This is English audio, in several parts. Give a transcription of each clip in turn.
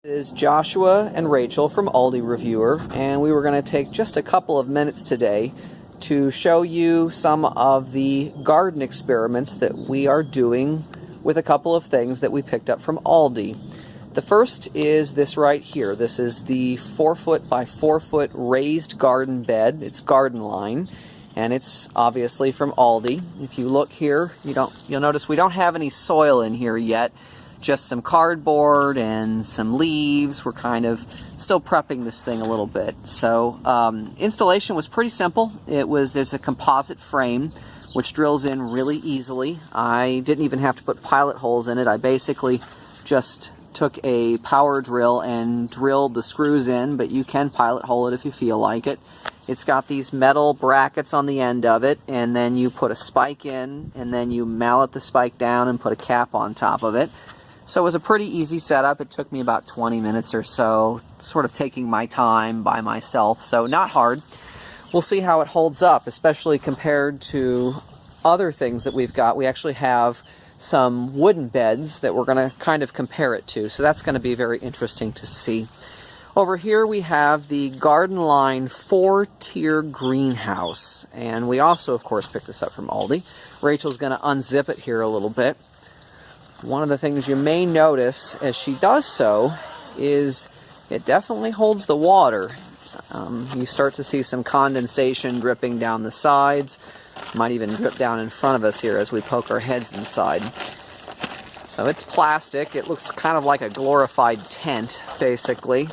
This is Joshua and Rachel from Aldi Reviewer, and we were going to take just a couple of minutes today to show you some of the garden experiments that we are doing with a couple of things that we picked up from Aldi. The first is this right here. This is the 4-foot by 4-foot raised garden bed. It's Gardenline, and it's obviously from Aldi. If you look here, you'll notice we don't have any soil in here yet. Just some cardboard and some leaves. We're kind of still prepping this thing a little bit. So installation was pretty simple. There's a composite frame which drills in really easily. I didn't even have to put pilot holes in it. I basically just took a power drill and drilled the screws in, but you can pilot hole it if you feel like it. It's got these metal brackets on the end of it, and then you put a spike in, and then you mallet the spike down and put a cap on top of it. So it was a pretty easy setup. It took me about 20 minutes or so, sort of taking my time by myself, so not hard. We'll see how it holds up, especially compared to other things that we've got. We actually have some wooden beds that we're going to kind of compare it to, so that's going to be very interesting to see. Over here we have the Gardenline 4-tier greenhouse, and we also, of course, picked this up from Aldi. Rachel's going to unzip it here a little bit. One of the things you may notice as she does so is it definitely holds the water. You start to see some condensation dripping down the sides. Might even drip down in front of us here as we poke our heads inside. So it's plastic. It looks kind of like a glorified tent, basically.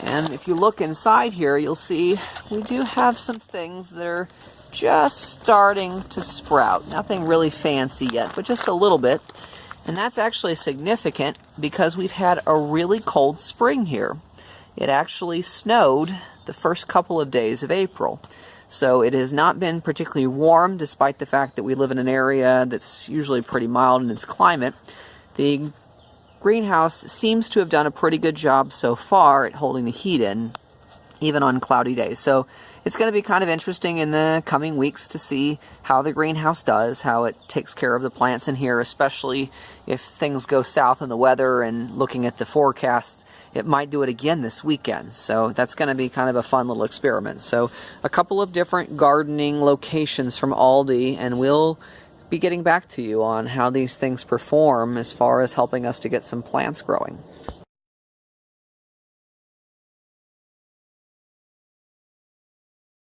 And if you look inside here, you'll see we do have some things that are just starting to sprout. Nothing really fancy yet, but just a little bit. And that's actually significant because we've had a really cold spring here. It actually snowed the first couple of days of April. So it has not been particularly warm, despite the fact that we live in an area that's usually pretty mild in its climate. The greenhouse seems to have done a pretty good job so far at holding the heat in, even on cloudy days. So it's going to be kind of interesting in the coming weeks to see how the greenhouse does, how it takes care of the plants in here, especially if things go south in the weather. And looking at the forecast, it might do it again this weekend. So that's going to be kind of a fun little experiment. So a couple of different gardening locations from Aldi, and we'll be getting back to you on how these things perform as far as helping us to get some plants growing.